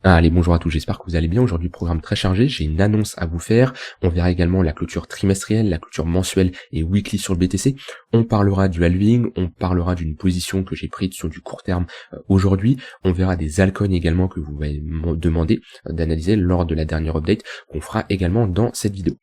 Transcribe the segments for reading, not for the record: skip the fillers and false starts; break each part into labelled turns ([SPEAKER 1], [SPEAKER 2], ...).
[SPEAKER 1] Allez, bonjour à tous, j'espère que vous allez bien. Aujourd'hui, programme très chargé, j'ai une annonce à vous faire. On verra également la clôture trimestrielle, la clôture mensuelle et weekly sur le BTC. On parlera du halving, on parlera d'une position que j'ai prise sur du court terme aujourd'hui. On verra des altcoins également que vous m'avez demandé d'analyser lors de la dernière update qu'on fera également dans cette vidéo.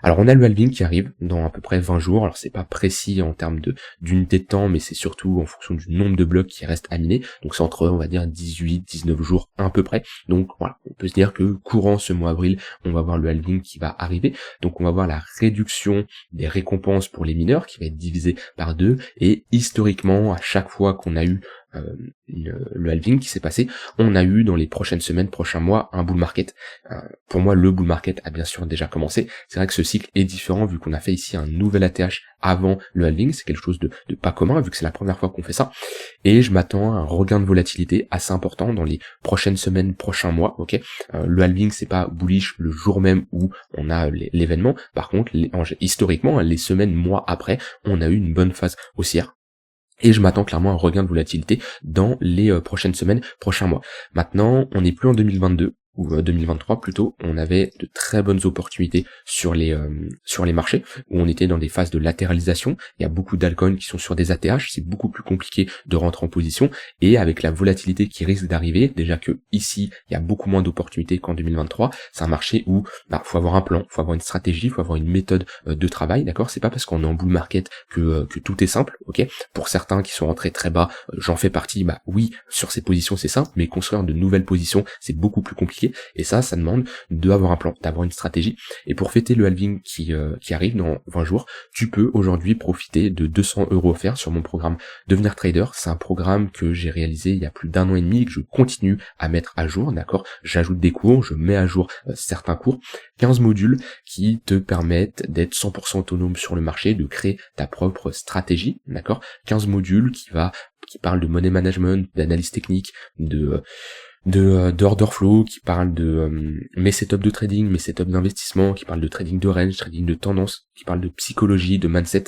[SPEAKER 1] Alors on a le halving qui arrive dans à peu près 20 jours, alors c'est pas précis en termes d'unité de temps, mais c'est surtout en fonction du nombre de blocs qui restent à miner, donc c'est entre on va dire 18-19 jours à peu près, donc voilà, on peut se dire que courant ce mois avril, on va voir le halving qui va arriver, donc on va voir la réduction des récompenses pour les mineurs qui va être divisée par 2, et historiquement à chaque fois qu'on a eu le halving qui s'est passé, on a eu dans les prochaines semaines, prochains mois, un bull market. Pour moi, le bull market a bien sûr déjà commencé. C'est vrai que ce cycle est différent vu qu'on a fait ici un nouvel ATH avant le halving. C'est quelque chose de pas commun vu que c'est la première fois qu'on fait ça. Et je m'attends à un regain de volatilité assez important dans les prochaines semaines, prochains mois. Ok, le halving c'est pas bullish le jour même où on a l'événement. Par contre, historiquement, les semaines, mois après, on a eu une bonne phase haussière. Et je m'attends clairement à un regain de volatilité dans les prochaines semaines, prochains mois. Maintenant, on n'est plus en 2022, ou 2023 plutôt, on avait de très bonnes opportunités sur les marchés, où on était dans des phases de latéralisation, il y a beaucoup d'altcoins qui sont sur des ATH, c'est beaucoup plus compliqué de rentrer en position, et avec la volatilité qui risque d'arriver, déjà que ici, il y a beaucoup moins d'opportunités qu'en 2023, c'est un marché où faut avoir un plan, faut avoir une stratégie, faut avoir une méthode de travail, d'accord? C'est pas parce qu'on est en bull market que tout est simple, ok? Pour certains qui sont rentrés très bas, j'en fais partie, oui, sur ces positions c'est simple, mais construire de nouvelles positions, c'est beaucoup plus compliqué, et ça demande d'avoir un plan, d'avoir une stratégie. Et pour fêter le halving qui arrive dans 20 jours, tu peux aujourd'hui profiter de 200 € offerts sur mon programme Devenir Trader. C'est un programme que j'ai réalisé il y a plus d'1 an et demi et que je continue à mettre à jour, d'accord? J'ajoute des cours, je mets à jour certains cours, 15 modules qui te permettent d'être 100% autonome sur le marché, de créer ta propre stratégie, d'accord? 15 modules qui parlent de money management, d'analyse technique, d'order flow, qui parle de mes setups de trading, mes setups d'investissement, qui parle de trading de range, trading de tendance, qui parle de psychologie, de mindset.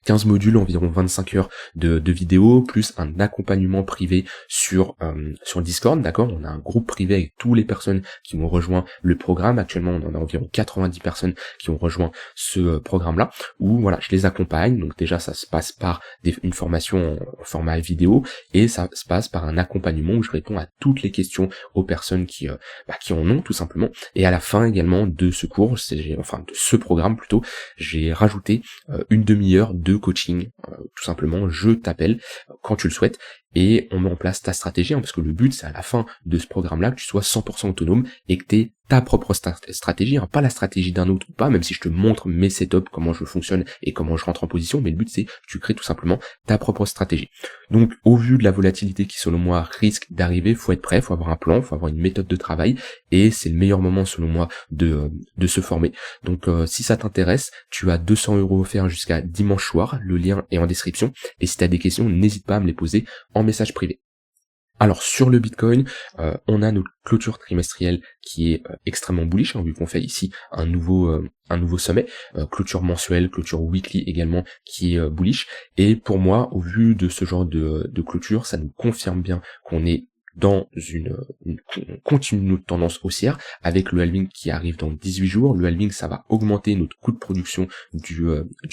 [SPEAKER 1] 15 modules, environ 25 heures de vidéos, plus un accompagnement privé sur le Discord, d'accord? On a un groupe privé avec toutes les personnes qui ont rejoint le programme. Actuellement, on en a environ 90 personnes qui ont rejoint ce programme-là, où voilà, je les accompagne. Donc déjà, ça se passe par une formation en format vidéo, et ça se passe par un accompagnement où je réponds à toutes les questions aux personnes qui en ont, tout simplement. Et à la fin également de ce cours, de ce programme plutôt, j'ai rajouté une demi-heure de coaching, tout simplement, je t'appelle quand tu le souhaites et on met en place ta stratégie, parce que le but c'est à la fin de ce programme-là que tu sois 100% autonome et que tu aies ta propre stratégie, pas la stratégie d'un autre ou pas, même si je te montre mes setups, comment je fonctionne et comment je rentre en position, mais le but c'est que tu crées tout simplement ta propre stratégie. Donc au vu de la volatilité qui selon moi risque d'arriver, faut être prêt, faut avoir un plan, faut avoir une méthode de travail, et c'est le meilleur moment selon moi de se former. Donc si ça t'intéresse, tu as 200 € offerts jusqu'à dimanche soir, le lien est en description, et si tu as des questions, n'hésite pas à me les poser en message privé. Alors sur le Bitcoin, on a notre clôture trimestrielle qui est extrêmement bullish, vu qu'on fait ici un nouveau sommet, clôture mensuelle, clôture weekly également qui est bullish, et pour moi, au vu de ce genre de clôture, ça nous confirme bien qu'on est dans une continue tendance haussière avec le halving qui arrive dans 18 jours. Le halving, ça va augmenter notre coût de production du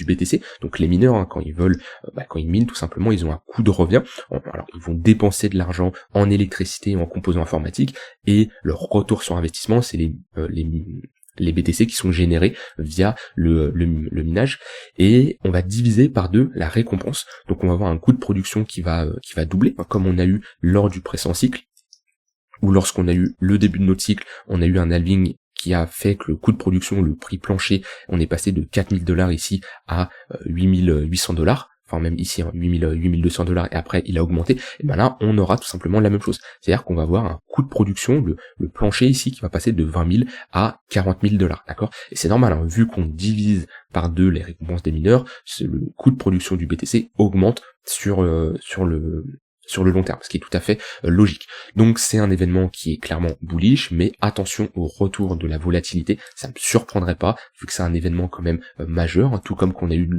[SPEAKER 1] BTC. Donc les mineurs, quand ils veulent, quand ils minent tout simplement, ils ont un coût de revient. Alors ils vont dépenser de l'argent en électricité et en composants informatiques, et leur retour sur investissement, c'est les BTC qui sont générés via le minage, et on va diviser par 2 la récompense. Donc on va avoir un coût de production qui va doubler, comme on a eu lors du précédent cycle, ou lorsqu'on a eu le début de notre cycle, on a eu un halving qui a fait que le coût de production, le prix plancher, on est passé de 4000 $ ici à 8800 $. Enfin même ici 8200 $, et après il a augmenté, et là on aura tout simplement la même chose, c'est-à-dire qu'on va avoir un coût de production, le plancher ici qui va passer de 20 000 à 40 000 $, d'accord? Et c'est normal, vu qu'on divise par 2 les récompenses des mineurs, le coût de production du BTC augmente sur le sur le long terme, ce qui est tout à fait logique. Donc c'est un événement qui est clairement bullish, mais attention au retour de la volatilité, ça me surprendrait pas, vu que c'est un événement quand même majeur, hein, tout comme qu'on a eu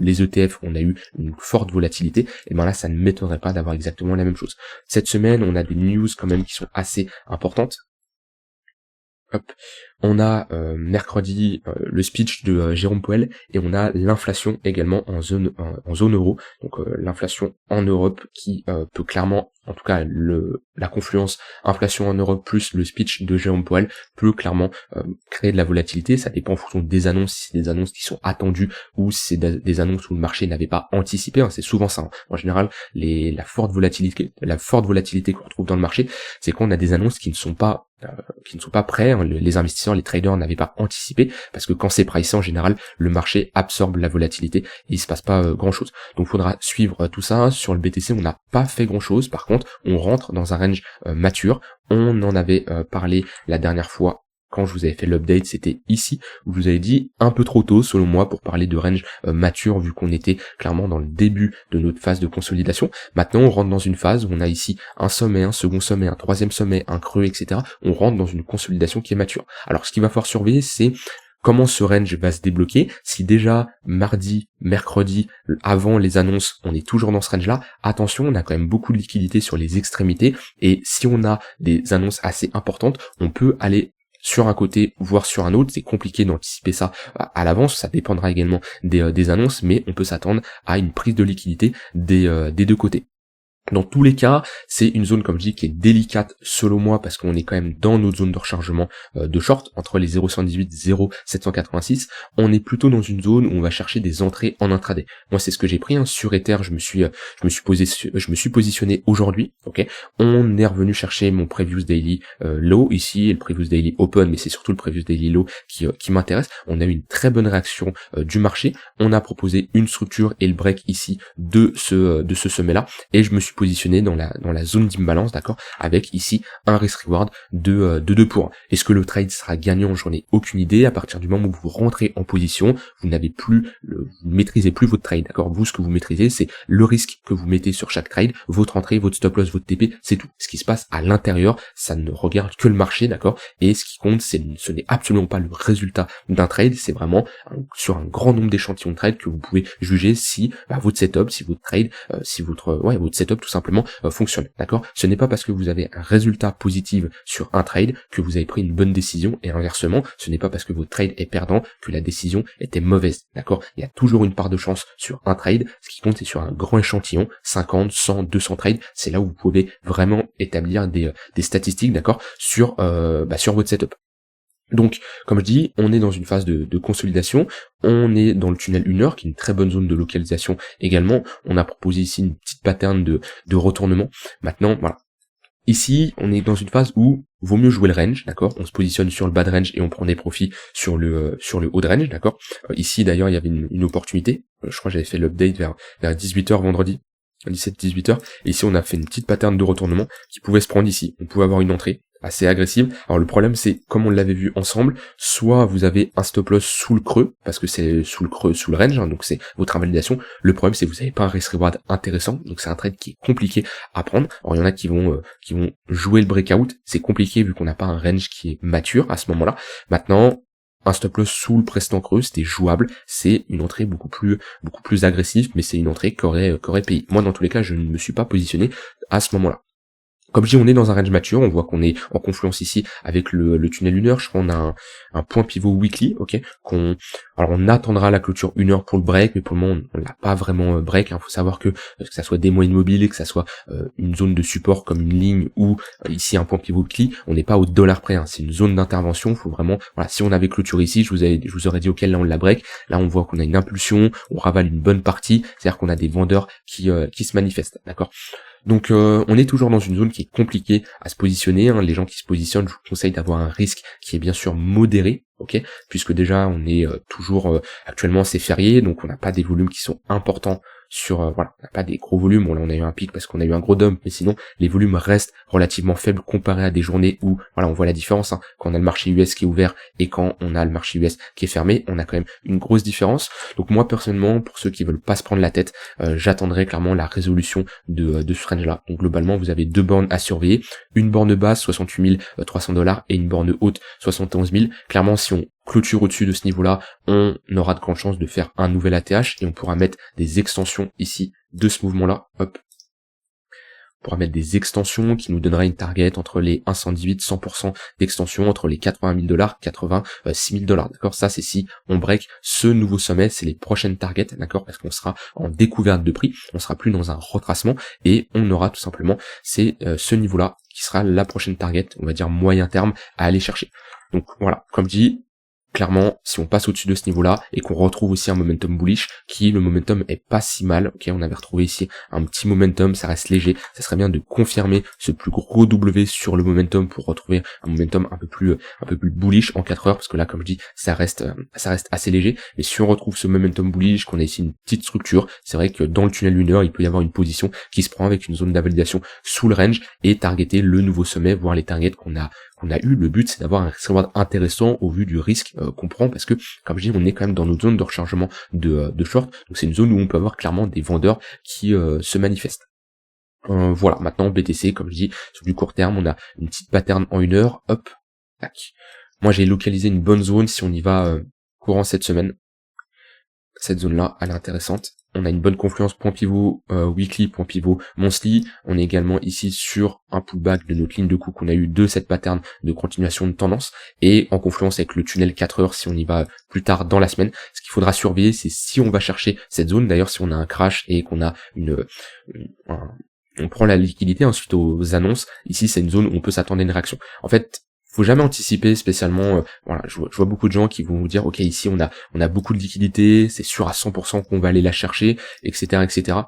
[SPEAKER 1] les ETF, on a eu une forte volatilité, et ben là ça ne m'étonnerait pas d'avoir exactement la même chose. Cette semaine, on a des news quand même qui sont assez importantes. Hop. On a mercredi le speech de Jérôme Powell et on a l'inflation également en zone euro. Donc l'inflation en Europe qui peut clairement, en tout cas la confluence inflation en Europe plus le speech de Jérôme Powell peut clairement créer de la volatilité. Ça dépend en fonction des annonces, si c'est des annonces qui sont attendues ou si c'est des annonces où le marché n'avait pas anticipé. Hein. C'est souvent ça. Hein. En général, la forte volatilité qu'on retrouve dans le marché, c'est qu'on a des annonces qui ne sont pas prêts, hein. Les investisseurs, les traders n'avaient pas anticipé, parce que quand c'est pricé, en général, le marché absorbe la volatilité et il se passe pas grand chose. Donc il faudra suivre tout ça. Sur le BTC, on n'a pas fait grand chose, par contre, on rentre dans un range mature. On en avait parlé la dernière fois. Quand je vous avais fait l'update, c'était ici, où je vous avais dit un peu trop tôt, selon moi, pour parler de range mature, vu qu'on était clairement dans le début de notre phase de consolidation. Maintenant, on rentre dans une phase où on a ici un sommet, un second sommet, un troisième sommet, un creux, etc. On rentre dans une consolidation qui est mature. Alors, ce qu'il va falloir surveiller, c'est comment ce range va se débloquer. Si déjà mardi, mercredi, avant les annonces, on est toujours dans ce range-là, attention, on a quand même beaucoup de liquidité sur les extrémités, et si on a des annonces assez importantes, on peut aller sur un côté, voire sur un autre. C'est compliqué d'anticiper ça à l'avance, ça dépendra également des annonces, mais on peut s'attendre à une prise de liquidité des deux côtés. Dans tous les cas, c'est une zone, comme je dis, qui est délicate selon moi, parce qu'on est quand même dans notre zone de rechargement de short, entre les 0,118 et 0,786. On est plutôt dans une zone où on va chercher des entrées en intraday. Moi, c'est ce que j'ai pris, hein. Sur Ether, je me suis positionné aujourd'hui, ok. On est revenu chercher mon Previous Daily Low ici, et le Previous Daily Open, mais c'est surtout le Previous Daily Low qui m'intéresse. On a eu une très bonne réaction du marché. On a proposé une structure et le break ici de ce sommet-là, et je me suis positionné dans la zone d'imbalance, d'accord, avec ici un risk reward de 2 pour 1. Est-ce que le trade sera gagnant? J'en ai aucune idée. À partir du moment où vous rentrez en position, vous maîtrisez plus votre trade, d'accord. Vous, ce que vous maîtrisez, c'est le risque que vous mettez sur chaque trade, votre entrée, votre stop loss, votre TP, c'est tout. Ce qui se passe à l'intérieur, ça ne regarde que le marché, d'accord, et ce qui compte, ce n'est absolument pas le résultat d'un trade, c'est vraiment sur un grand nombre d'échantillons de trade que vous pouvez juger si votre setup, si votre trade, si votre setup tout simplement fonctionne, d'accord. Ce n'est pas parce que vous avez un résultat positif sur un trade que vous avez pris une bonne décision, et inversement, ce n'est pas parce que votre trade est perdant que la décision était mauvaise, d'accord. Il y a toujours une part de chance sur un trade. Ce qui compte, c'est sur un grand échantillon, 50, 100, 200 trades, c'est là où vous pouvez vraiment établir des statistiques, d'accord, sur votre setup. Donc, comme je dis, on est dans une phase de consolidation, on est dans le tunnel 1 heure, qui est une très bonne zone de localisation également. On a proposé ici une petite pattern de retournement. Maintenant, voilà. Ici, on est dans une phase où vaut mieux jouer le range, d'accord. On se positionne sur le bas de range et on prend des profits sur le haut de range, d'accord. Ici, d'ailleurs, il y avait une opportunité. Je crois que j'avais fait l'update vers 18h vendredi. 17-18h. Et ici, on a fait une petite pattern de retournement qui pouvait se prendre ici. On pouvait avoir une entrée assez agressive. Alors le problème, c'est, comme on l'avait vu ensemble, soit vous avez un stop loss sous le creux, parce que c'est sous le range, hein, donc c'est votre invalidation. Le problème, c'est que vous n'avez pas un risk reward intéressant, donc c'est un trade qui est compliqué à prendre. Alors il y en a qui vont jouer le breakout, c'est compliqué vu qu'on n'a pas un range qui est mature à ce moment-là. Maintenant, un stop loss sous le précédent creux, c'était jouable, c'est une entrée beaucoup plus agressive, mais c'est une entrée qu'aurait payé. Moi, dans tous les cas, je ne me suis pas positionné à ce moment-là. Comme je dis, on est dans un range mature, on voit qu'on est en confluence ici avec le tunnel 1 heure. Je crois qu'on a un point pivot weekly, ok, alors on attendra la clôture 1 heure pour le break, mais pour le moment on l'a pas vraiment break, hein. Faut savoir que ça soit des moyennes mobiles, que ça soit une zone de support comme une ligne ou ici un point pivot weekly, on n'est pas au dollar près, hein. C'est une zone d'intervention. Faut vraiment, voilà, si on avait clôture ici, je vous aurais dit ok, là on la break, là on voit qu'on a une impulsion, on ravale une bonne partie, c'est-à-dire qu'on a des vendeurs qui se manifestent, d'accord. Donc on est toujours dans une zone qui est compliquée à se positionner, hein. Les gens qui se positionnent, je vous conseille d'avoir un risque qui est bien sûr modéré, ok, puisque déjà on est toujours actuellement c'est férié, donc on n'a pas des volumes qui sont importants sur voilà, on n'a pas des gros volumes. Bon là on a eu un pic parce qu'on a eu un gros dump, mais sinon les volumes restent relativement faibles comparé à des journées où voilà, on voit la différence, hein, quand on a le marché US qui est ouvert et quand on a le marché US qui est fermé, on a quand même une grosse différence. Donc moi personnellement, pour ceux qui veulent pas se prendre la tête, j'attendrai clairement la résolution de ce range là. Donc globalement vous avez deux bornes à surveiller, une borne basse 68 300 $ et une borne haute 71 000. Clairement si on clôture au-dessus de ce niveau-là, on aura de grandes chances de faire un nouvel ATH et on pourra mettre des extensions ici de ce mouvement-là. Hop. On pourra mettre des extensions qui nous donneraient une target entre les 118, 100% d'extension, entre les 80 000 $, 86 000 $. D'accord? Ça, c'est si on break ce nouveau sommet, c'est les prochaines targets, d'accord? Parce qu'on sera en découverte de prix, on sera plus dans un retracement et on aura tout simplement ce niveau-là qui sera la prochaine target, on va dire moyen terme à aller chercher. Donc voilà, comme dit, clairement, si on passe au-dessus de ce niveau-là et qu'on retrouve aussi un momentum bullish, le momentum est pas si mal, ok, on avait retrouvé ici un petit momentum, ça reste léger, ça serait bien de confirmer ce plus gros W sur le momentum pour retrouver un momentum un peu plus bullish en 4 heures, parce que là, comme je dis, ça reste assez léger, mais si on retrouve ce momentum bullish, qu'on a ici une petite structure, c'est vrai que dans le tunnel lunaire, il peut y avoir une position qui se prend avec une zone d'invalidation sous le range et targeter le nouveau sommet, voire les targets qu'on a eu. Le but, c'est d'avoir un risk reward intéressant au vu du risque qu'on prend, parce que, comme je dis, on est quand même dans notre zone de rechargement de short, donc c'est une zone où on peut avoir clairement des vendeurs qui se manifestent. Voilà, maintenant BTC, comme je dis, sur du court terme, on a une petite pattern en 1 heure, hop, tac. Moi j'ai localisé une bonne zone si on y va courant cette semaine. Cette zone-là, elle est intéressante. On a une bonne confluence point pivot weekly, point pivot monthly. On est également ici sur un pullback de notre ligne de coup qu'on a eu de cette pattern de continuation de tendance et en confluence avec le tunnel 4 heures si on y va plus tard dans la semaine. Ce qu'il faudra surveiller, c'est si on va chercher cette zone. D'ailleurs, si on a un crash et qu'on a on prend la liquidité ensuite aux annonces, ici c'est une zone où on peut s'attendre à une réaction. En fait, faut jamais anticiper spécialement, voilà, je vois beaucoup de gens qui vont vous dire, ok, ici on a beaucoup de liquidité, c'est sûr à 100% qu'on va aller la chercher, etc., etc.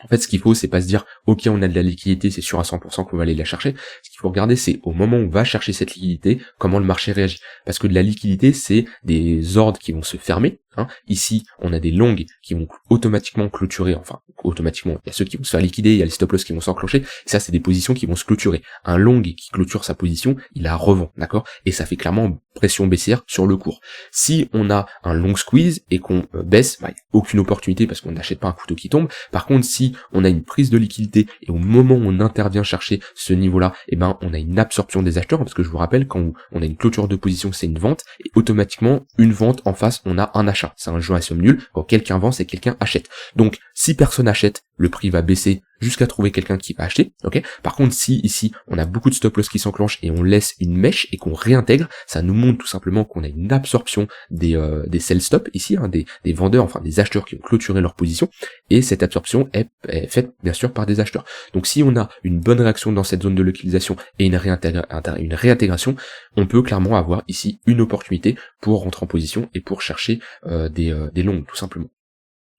[SPEAKER 1] En fait, ce qu'il faut, c'est pas se dire, ok, on a de la liquidité, c'est sûr à 100% qu'on va aller la chercher. Ce qu'il faut regarder, c'est au moment où on va chercher cette liquidité, comment le marché réagit. Parce que de la liquidité, c'est des ordres qui vont se fermer. Ici, on a des longues qui vont automatiquement clôturer, enfin, automatiquement, il y a ceux qui vont se faire liquider, il y a les stop loss qui vont s'enclencher, ça, c'est des positions qui vont se clôturer. Un long qui clôture sa position, il la revend, d'accord? Et ça fait clairement pression baissière sur le cours. Si on a un long squeeze et qu'on baisse, il n'y a aucune opportunité parce qu'on n'achète pas un couteau qui tombe. Par contre, si on a une prise de liquidité et au moment où on intervient chercher ce niveau-là, on a une absorption des acheteurs, parce que je vous rappelle, quand on a une clôture de position, c'est une vente, et automatiquement, une vente en face, on a un achat. C'est un jeu à somme nulle. Quand quelqu'un vend, c'est que quelqu'un achète. Donc, si personne achète, le prix va baisser jusqu'à trouver quelqu'un qui va acheter, ok. Par contre, si ici on a beaucoup de stop loss qui s'enclenchent et on laisse une mèche et qu'on réintègre, ça nous montre tout simplement qu'on a une absorption des sell stop ici, des vendeurs, enfin des acheteurs qui ont clôturé leur position, et cette absorption est faite bien sûr par des acheteurs. Donc si on a une bonne réaction dans cette zone de localisation et une réintégration, on peut clairement avoir ici une opportunité pour rentrer en position et pour chercher des longues tout simplement.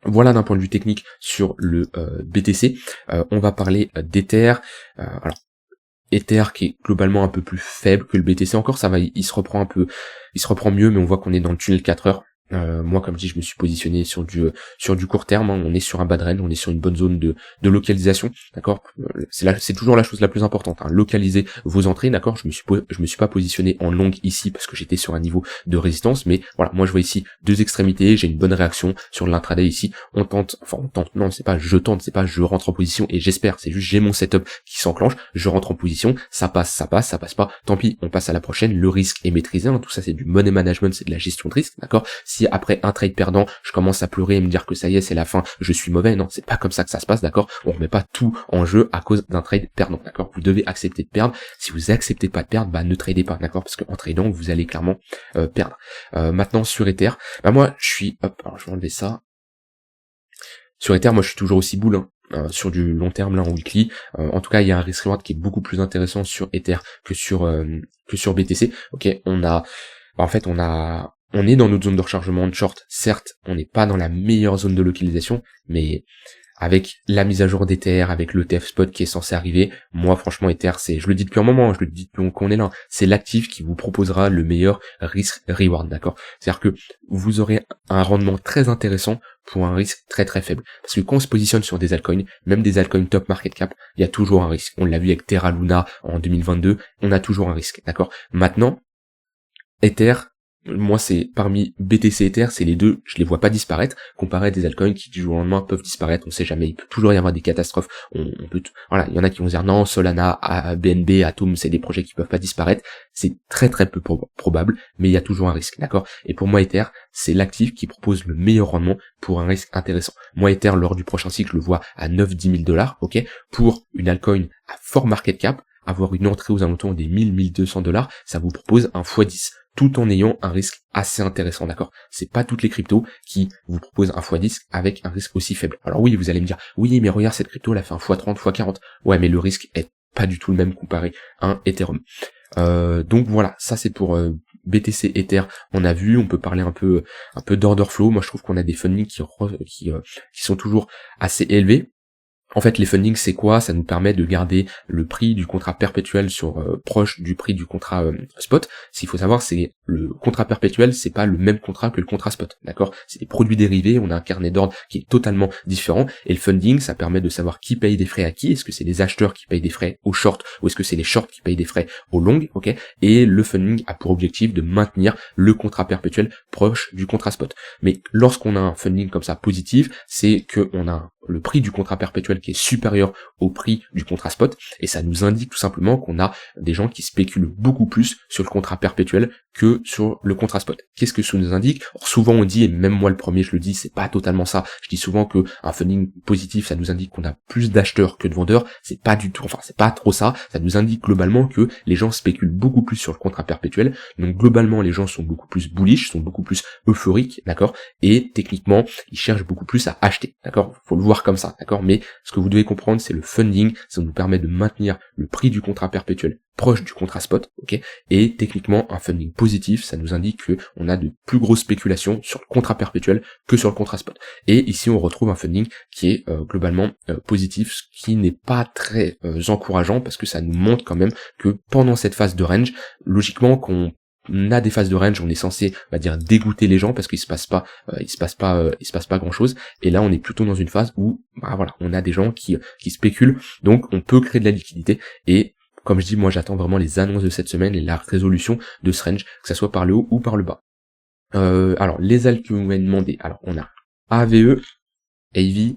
[SPEAKER 1] Voilà d'un point de vue technique sur le BTC. On va parler d'Ether. Alors Ether qui est globalement un peu plus faible que le BTC encore, ça va, il se reprend mieux, mais on voit qu'on est dans le tunnel 4 heures. Moi, comme je dis, je me suis positionné sur du court terme, on est sur un bad range, on est sur une bonne zone de localisation, d'accord. C'est toujours la chose la plus importante, localiser vos entrées, d'accord. Je me suis pas positionné en longue ici parce que j'étais sur un niveau de résistance, mais voilà, moi je vois ici deux extrémités, j'ai une bonne réaction sur l'intraday ici. On tente, non, c'est pas je rentre en position et j'espère, c'est juste j'ai mon setup qui s'enclenche, je rentre en position, ça passe pas, tant pis, on passe à la prochaine, le risque est maîtrisé, tout ça c'est du money management, c'est de la gestion de risque, d'accord. Si après un trade perdant, je commence à pleurer et me dire que ça y est, c'est la fin, je suis mauvais, non, c'est pas comme ça que ça se passe, d'accord. On remet pas tout en jeu à cause d'un trade perdant, d'accord. Vous devez accepter de perdre. Si vous acceptez pas de perdre, ne tradez pas, d'accord, parce qu'en tradant, vous allez clairement perdre. Maintenant sur Ether, moi je suis, alors je vais enlever ça. Sur Ether, moi je suis toujours aussi bull, sur du long terme là en weekly. En tout cas, il y a un risk reward qui est beaucoup plus intéressant sur Ether que sur BTC. Ok, on est dans notre zone de rechargement de short, certes, on n'est pas dans la meilleure zone de localisation, mais avec la mise à jour d'Ether, avec l'ETF spot qui est censé arriver, moi franchement Ether, je le dis depuis un moment, je le dis depuis qu'on est là, c'est l'actif qui vous proposera le meilleur risk-reward, d'accord? C'est-à-dire que vous aurez un rendement très intéressant pour un risque très très faible. Parce que quand on se positionne sur des altcoins, même des altcoins top market cap, il y a toujours un risque. On l'a vu avec Terra Luna en 2022, on a toujours un risque, d'accord? Maintenant, Ether, moi c'est parmi BTC et Ether, c'est les deux, je les vois pas disparaître, comparé à des altcoins qui du jour au lendemain peuvent disparaître, on sait jamais, il peut toujours y avoir des catastrophes, voilà, il y en a qui vont dire non, Solana, BNB, Atom, c'est des projets qui peuvent pas disparaître, c'est très très peu probable, mais il y a toujours un risque, d'accord? Et pour moi Ether, c'est l'actif qui propose le meilleur rendement pour un risque intéressant. Moi Ether, lors du prochain cycle, je le vois à 9-10 000 $, ok? Pour une altcoin à fort market cap, avoir une entrée aux alentours des 1000-1200 $, ça vous propose un x10, tout en ayant un risque assez intéressant, d'accord? C'est pas toutes les cryptos qui vous proposent un x10 avec un risque aussi faible. Alors oui, vous allez me dire, oui, mais regarde, cette crypto, elle a fait un x30, x40. Ouais, mais le risque est pas du tout le même comparé à un Ethereum. Donc voilà, ça c'est pour BTC Ether. On a vu, on peut parler un peu d'order flow. Moi je trouve qu'on a des fundings qui sont toujours assez élevés. En fait, les fundings, c'est quoi? Ça nous permet de garder le prix du contrat perpétuel proche du prix du contrat spot. Ce qu'il faut savoir, c'est le contrat perpétuel, c'est pas le même contrat que le contrat spot, d'accord? C'est des produits dérivés, on a un carnet d'ordre qui est totalement différent, et le funding, ça permet de savoir qui paye des frais à qui. Est-ce que c'est les acheteurs qui payent des frais au short, ou est-ce que c'est les shorts qui payent des frais au long, ok? Et le funding a pour objectif de maintenir le contrat perpétuel proche du contrat spot. Mais lorsqu'on a un funding comme ça positif, c'est qu'on a le prix du contrat perpétuel qui est supérieur au prix du contrat spot, et ça nous indique tout simplement qu'on a des gens qui spéculent beaucoup plus sur le contrat perpétuel que sur le contrat spot. Qu'est-ce que ça nous indique? Alors souvent on dit, et même moi le premier je le dis, c'est pas totalement ça. Je dis souvent que un funding positif, ça nous indique qu'on a plus d'acheteurs que de vendeurs. C'est pas du tout, enfin c'est pas trop ça. Ça nous indique globalement que les gens spéculent beaucoup plus sur le contrat perpétuel. Donc globalement les gens sont beaucoup plus bullish, sont beaucoup plus euphoriques, d'accord? Et techniquement ils cherchent beaucoup plus à acheter, d'accord? Faut le voir comme ça, d'accord? Mais ce que vous devez comprendre, c'est le funding, ça nous permet de maintenir le prix du contrat perpétuel proche du contrat spot, ok? Et techniquement, un funding positif, ça nous indique que on a de plus grosses spéculations sur le contrat perpétuel que sur le contrat spot. Et ici, on retrouve un funding qui est globalement positif, ce qui n'est pas très encourageant, parce que ça nous montre quand même que pendant cette phase de range, logiquement, qu'on a des phases de range, on est censé, on va dire, dégoûter les gens parce qu'il se passe pas grand chose. Et là, on est plutôt dans une phase où, bah voilà, on a des gens qui spéculent, donc on peut créer de la liquidité. Et comme je dis, moi, j'attends vraiment les annonces de cette semaine et la résolution de ce range, que ça soit par le haut ou par le bas. Alors, les altcoins que vous m'avez demandé. Alors, on a AVE, AV.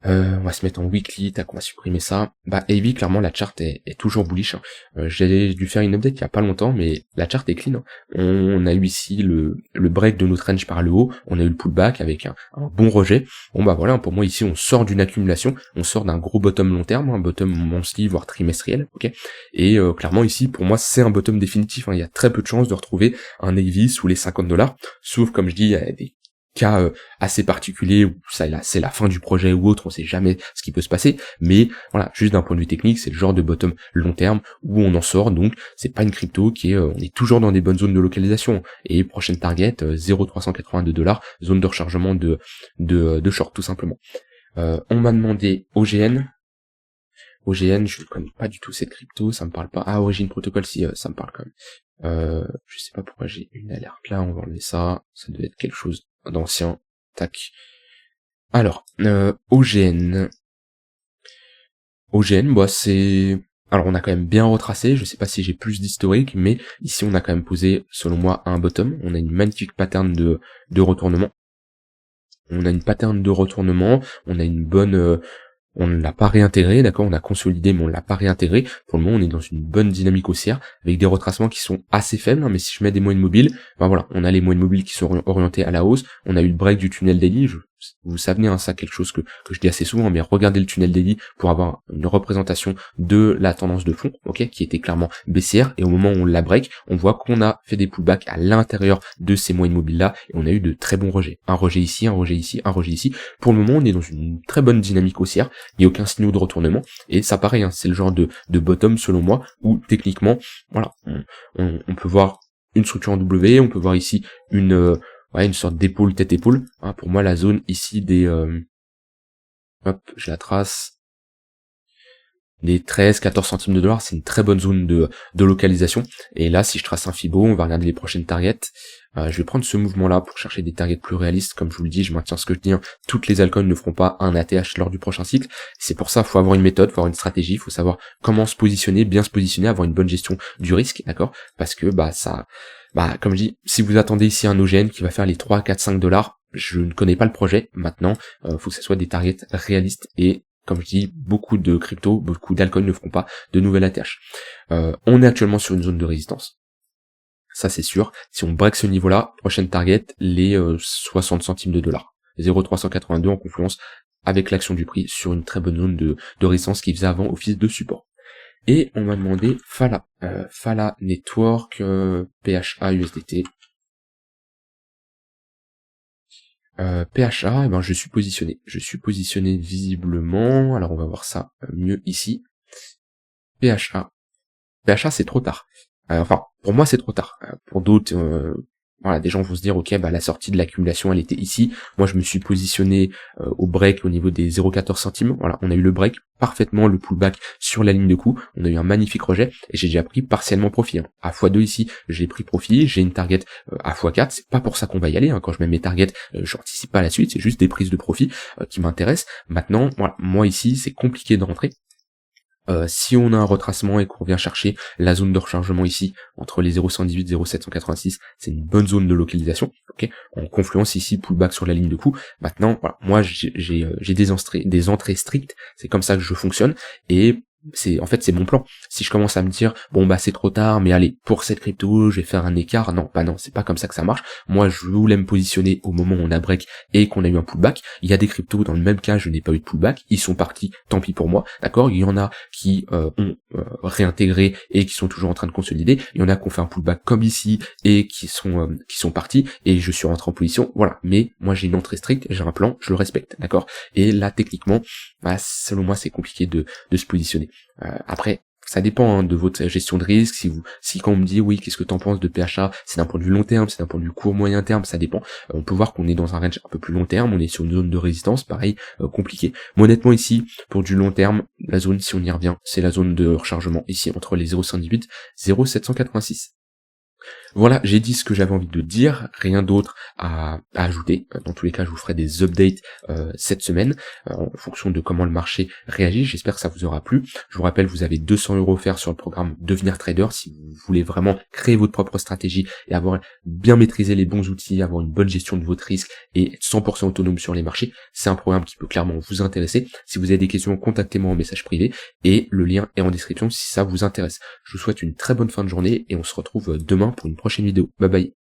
[SPEAKER 1] On va se mettre en weekly, tac, on va supprimer ça. Bah, AV, clairement, la chart est toujours bullish, hein. J'ai dû faire une update il y a pas longtemps, mais la chart est clean, hein. On a eu ici le break de notre range par le haut, on a eu le pullback avec un bon rejet. Bon bah voilà, pour moi ici on sort d'une accumulation, on sort d'un gros bottom long terme, un bottom monthly, voire trimestriel, ok. Et clairement ici, pour moi, c'est un bottom définitif, hein. Il y a très peu de chances de retrouver un AV sous les $50, sauf, comme je dis, il y a des cas assez particulier où ça c'est la fin du projet ou autre, on sait jamais ce qui peut se passer, mais voilà, juste d'un point de vue technique, c'est le genre de bottom long terme où on en sort, donc c'est pas une crypto qui est, on est toujours dans des bonnes zones de localisation, et prochaine target, 0,382 $, zone de rechargement de short tout simplement. On m'a demandé OGN, je ne connais pas du tout cette crypto, ça me parle pas. Ah, Origin Protocol, si, ça me parle quand même. Je sais pas pourquoi j'ai une alerte là, on va enlever ça devait être quelque chose d'ancien. Tac. Alors, OGN, bah c'est... Alors on a quand même bien retracé, je sais pas si j'ai plus d'historique, mais ici on a quand même posé, selon moi, un bottom. On a une magnifique pattern de retournement. On a une bonne... on ne l'a pas réintégré, d'accord, on a consolidé mais on l'a pas réintégré. Pour le moment, on est dans une bonne dynamique haussière avec des retracements qui sont assez faibles, hein, mais si je mets des moyennes mobiles, ben voilà, on a les moyennes mobiles qui sont orientées à la hausse, on a eu le break du tunnel daily, vous savez, hein, ça quelque chose que je dis assez souvent, mais regardez le tunnel daily pour avoir une représentation de la tendance de fond, ok, qui était clairement baissière, et au moment où on la break, on voit qu'on a fait des pullbacks à l'intérieur de ces moyennes mobiles là, et on a eu de très bons rejets. Un rejet ici, un rejet ici, un rejet ici. Pour le moment, on est dans une très bonne dynamique haussière, il n'y a aucun signal de retournement, et ça pareil, hein, c'est le genre de bottom selon moi, où techniquement, voilà, on peut voir une structure en W, on peut voir ici une sorte d'épaule, tête-épaule, hein, pour moi la zone ici des Hop, je la trace. Les 13-14 centimes de dollar, c'est une très bonne zone de localisation. Et là, si je trace un Fibo, on va regarder les prochaines targets. Je vais prendre ce mouvement-là pour chercher des targets plus réalistes. Comme je vous le dis, je maintiens ce que je dis, hein. Toutes les altcoins ne feront pas un ATH lors du prochain cycle. C'est pour ça, il faut avoir une méthode, faut avoir une stratégie, il faut savoir comment se positionner, bien se positionner, avoir une bonne gestion du risque, d'accord? Parce que comme je dis, si vous attendez ici un OGN qui va faire les 3, 4, 5 dollars, je ne connais pas le projet. Maintenant, faut que ce soit des targets réalistes et comme je dis, beaucoup de crypto, beaucoup d'alcool ne feront pas de nouvelles ATH. On est actuellement sur une zone de résistance. Ça c'est sûr. Si on break ce niveau-là, prochaine target, les 60 centimes de dollars. 0,382 en confluence avec l'action du prix sur une très bonne zone de résistance qui faisait avant office de support. Et on m'a demandé Fala. Fala Network, PHA USDT. PHA, eh ben je suis positionné. Je suis positionné visiblement. Alors on va voir ça mieux ici. PHA. PHA c'est trop tard. Enfin, pour moi c'est trop tard. Pour d'autres, voilà, des gens vont se dire ok, la sortie de l'accumulation elle était ici. Moi je me suis positionné au break au niveau des 0,14 centimes. Voilà, on a eu le break parfaitement, le pullback sur la ligne de coup. On a eu un magnifique rejet et j'ai déjà pris partiellement profit. À x2 ici, j'ai pris profit. J'ai une target à x4. C'est pas pour ça qu'on va y aller. Quand je mets mes targets, j'anticipe pas la suite. C'est juste des prises de profit qui m'intéressent. Maintenant, voilà, moi ici c'est compliqué de rentrer. Si on a un retracement et qu'on vient chercher la zone de rechargement ici, entre les 0,118 et 0,786, c'est une bonne zone de localisation, ok. En confluence ici, pullback sur la ligne de coup. Maintenant, voilà, moi j'ai des entrées strictes, c'est comme ça que je fonctionne, et c'est mon plan. Si je commence à me dire c'est trop tard, mais allez, pour cette crypto je vais faire un écart, non, c'est pas comme ça que ça marche. Moi je voulais me positionner au moment où on a break et qu'on a eu un pullback. Il y a des cryptos dans le même cas, je n'ai pas eu de pullback, ils sont partis, tant pis pour moi, d'accord. Il y en a qui ont réintégré et qui sont toujours en train de consolider, il y en a qui ont fait un pullback comme ici et qui sont partis et je suis rentré en position, voilà. Mais moi j'ai une entrée stricte, j'ai un plan, je le respecte, d'accord. Et là techniquement, selon moi c'est compliqué de se positionner. Après, ça dépend de votre gestion de risque. Si quand on me dit oui, qu'est-ce que t'en penses de PHA, c'est d'un point de vue long terme, c'est d'un point de vue court moyen terme, ça dépend. On peut voir qu'on est dans un range un peu plus long terme, on est sur une zone de résistance, pareil, compliqué. Mais honnêtement ici, pour du long terme, la zone, si on y revient, c'est la zone de rechargement ici entre les 0,118 et 0,786. Voilà, j'ai dit ce que j'avais envie de dire, rien d'autre à ajouter. Dans tous les cas, je vous ferai des updates cette semaine, en fonction de comment le marché réagit. J'espère que ça vous aura plu. Je vous rappelle, vous avez 200 € offerts sur le programme Devenir Trader, si vous voulez vraiment créer votre propre stratégie et avoir bien maîtrisé les bons outils, avoir une bonne gestion de votre risque et être 100% autonome sur les marchés. C'est un programme qui peut clairement vous intéresser. Si vous avez des questions, contactez-moi en message privé et le lien est en description si ça vous intéresse. Je vous souhaite une très bonne fin de journée et on se retrouve demain pour une prochaine vidéo. Bye bye.